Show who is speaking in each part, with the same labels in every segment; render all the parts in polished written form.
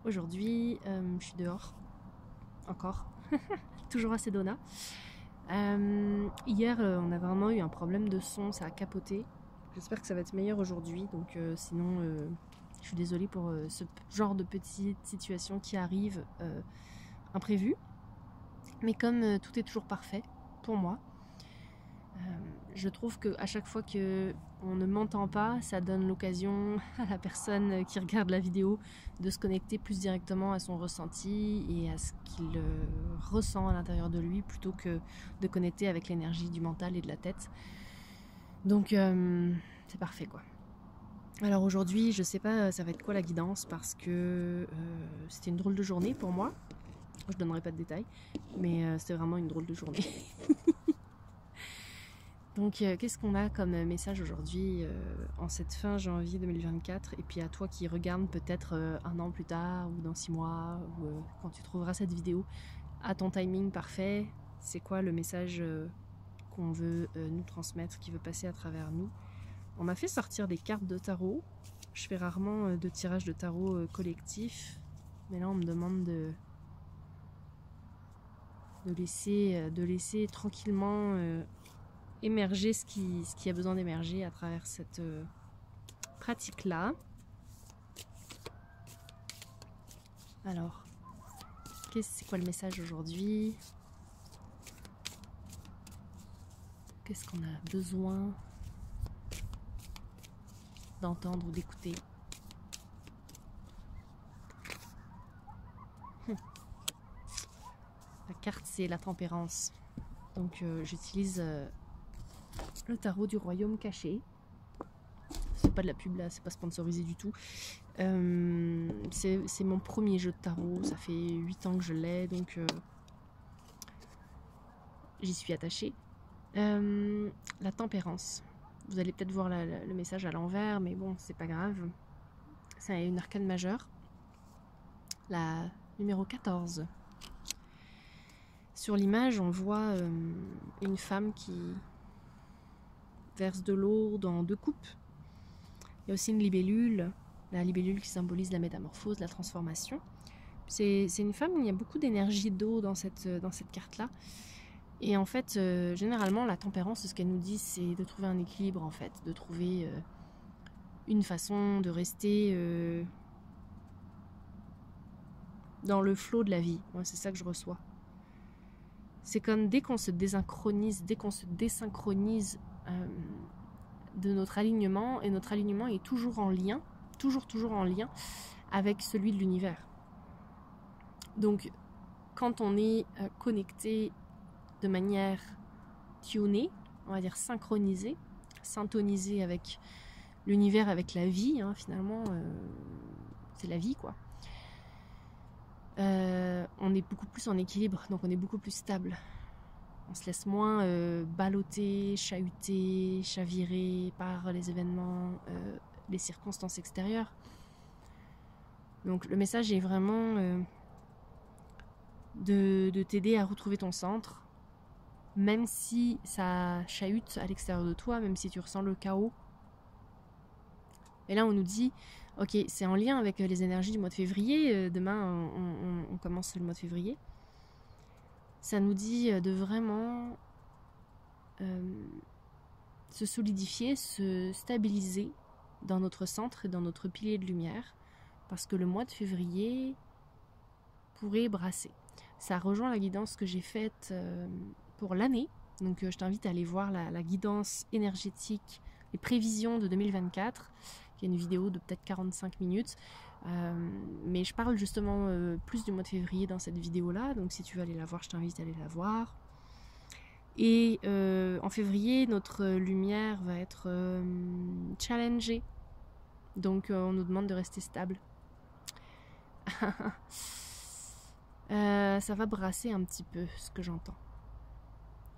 Speaker 1: Aujourd'hui, je suis dehors, encore, toujours à Sedona. Hier, on a vraiment eu un problème de son, ça a capoté. J'espère que ça va être meilleur aujourd'hui, donc sinon, je suis désolée pour ce genre de petite situation qui arrive imprévue. Mais comme tout est toujours parfait pour moi, je trouve qu'à chaque fois qu'on ne m'entend pas, ça donne l'occasion à la personne qui regarde la vidéo de se connecter plus directement à son ressenti et à ce qu'il ressent à l'intérieur de lui plutôt que de connecter avec l'énergie du mental et de la tête. Donc c'est parfait quoi. Alors aujourd'hui, je sais pas ça va être quoi la guidance parce que c'était une drôle de journée pour moi. Je donnerai pas de détails, mais c'était vraiment une drôle de journée. Donc qu'est-ce qu'on a comme message aujourd'hui en cette fin janvier 2024 et puis à toi qui regarde peut-être un an plus tard ou dans 6 mois ou quand tu trouveras cette vidéo à ton timing parfait, c'est quoi le message qu'on veut nous transmettre, qui veut passer à travers nous. On m'a fait sortir des cartes de tarot. Je fais rarement de tirage de tarot collectif, mais là on me demande de laisser tranquillement émerger ce qui a besoin d'émerger à travers cette pratique-là. Alors, c'est quoi le message aujourd'hui? Qu'est-ce qu'on a besoin d'entendre ou d'écouter? La carte, c'est la tempérance. Donc, j'utilise le tarot du royaume caché. C'est pas de la pub là, c'est pas sponsorisé du tout. C'est mon premier jeu de tarot, ça fait 8 ans que je l'ai, donc j'y suis attachée. La tempérance. Vous allez peut-être voir le message à l'envers, mais bon, c'est pas grave. C'est une arcane majeure. La numéro 14. Sur l'image, on voit une femme qui verse de l'eau dans 2 coupes. Il y a aussi une libellule, la libellule qui symbolise la métamorphose, la transformation. C'est une femme où il y a beaucoup d'énergie d'eau dans cette carte-là. Et en fait, généralement, la tempérance, ce qu'elle nous dit, c'est de trouver un équilibre, en fait, de trouver une façon de rester dans le flot de la vie. Moi, c'est ça que je reçois. C'est comme dès qu'on se désynchronise, dès qu'on se désynchronise de notre alignement, et notre alignement est toujours en lien, toujours en lien avec celui de l'univers. Donc, quand on est connecté de manière tunée, on va dire synchronisée, syntonisée avec l'univers, avec la vie, hein, finalement, c'est la vie, quoi. On est beaucoup plus en équilibre, donc on est beaucoup plus stable. On se laisse moins balloter, chahuter, chavirer par les événements, les circonstances extérieures. Donc le message est vraiment de t'aider à retrouver ton centre, même si ça chahute à l'extérieur de toi, même si tu ressens le chaos. Et là on nous dit, ok, c'est en lien avec les énergies du mois de février, demain on commence le mois de février. Ça nous dit de vraiment se solidifier, se stabiliser dans notre centre et dans notre pilier de lumière, parce que le mois de février pourrait brasser. Ça rejoint la guidance que j'ai faite pour l'année, donc je t'invite à aller voir la guidance énergétique, les prévisions de 2024, qui est une vidéo de peut-être 45 minutes, mais je parle justement plus du mois de février dans cette vidéo-là, donc si tu veux aller la voir, je t'invite à aller la voir. Et en février, notre lumière va être challengée, donc on nous demande de rester stable. Ça va brasser un petit peu, ce que j'entends.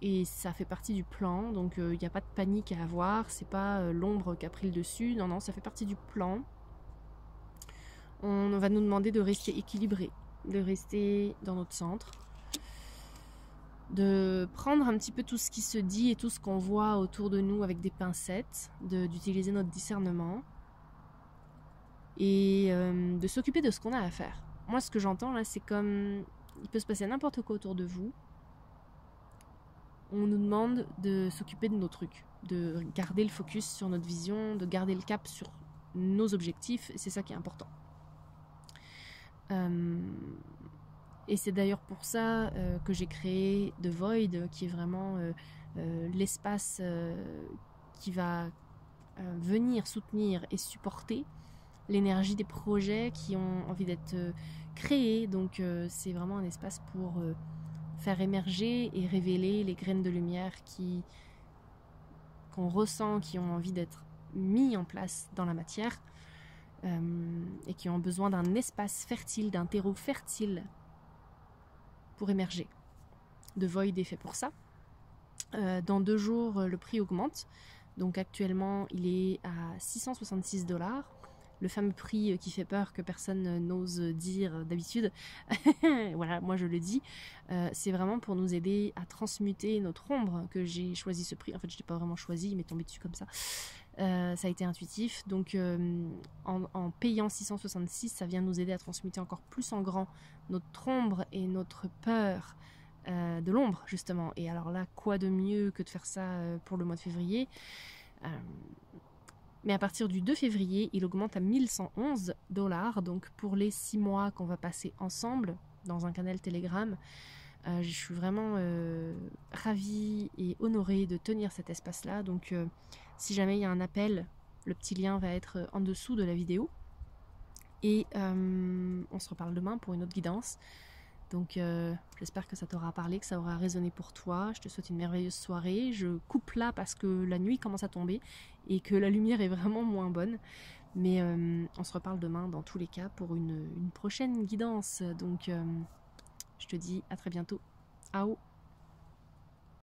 Speaker 1: Et ça fait partie du plan, donc il n'y a pas de panique à avoir, c'est pas l'ombre qui a pris le dessus, non, ça fait partie du plan. On va nous demander de rester équilibré, de rester dans notre centre, de prendre un petit peu tout ce qui se dit et tout ce qu'on voit autour de nous avec des pincettes, d'utiliser notre discernement et de s'occuper de ce qu'on a à faire. moi ce que j'entends là, c'est comme il peut se passer n'importe quoi autour de vous. On nous demande de s'occuper de nos trucs, de garder le focus sur notre vision, de garder le cap sur nos objectifs, et c'est ça qui est important. Et c'est d'ailleurs pour ça que j'ai créé The Void, qui est vraiment l'espace qui va venir soutenir et supporter l'énergie des projets qui ont envie d'être créés. Donc c'est vraiment un espace pour faire émerger et révéler les graines de lumière qu'on ressent, qui ont envie d'être mis en place dans la matière et qui ont besoin d'un espace fertile, d'un terreau fertile pour émerger. The Void est fait pour ça. Dans 2 jours, le prix augmente. Donc actuellement, il est à 666 $. Le fameux prix qui fait peur, que personne n'ose dire d'habitude. Voilà, moi je le dis. C'est vraiment pour nous aider à transmuter notre ombre que j'ai choisi ce prix. En fait, je ne l'ai pas vraiment choisi, il m'est tombé dessus comme ça. Ça a été intuitif. Donc en payant 666, ça vient nous aider à transmuter encore plus en grand notre ombre et notre peur de l'ombre, justement. Et alors là, quoi de mieux que de faire ça pour le mois de février. Mais à partir du 2 février, il augmente à 1111 $. Donc pour les 6 mois qu'on va passer ensemble dans un canal Telegram, je suis vraiment ravie et honorée de tenir cet espace-là. Donc si jamais il y a un appel, le petit lien va être en dessous de la vidéo. Et on se reparle demain pour une autre guidance. Donc j'espère que ça t'aura parlé, que ça aura résonné pour toi. Je te souhaite une merveilleuse soirée. Je coupe là parce que la nuit commence à tomber et que la lumière est vraiment moins bonne. Mais on se reparle demain dans tous les cas pour une prochaine guidance. Donc je te dis à très bientôt. Ciao.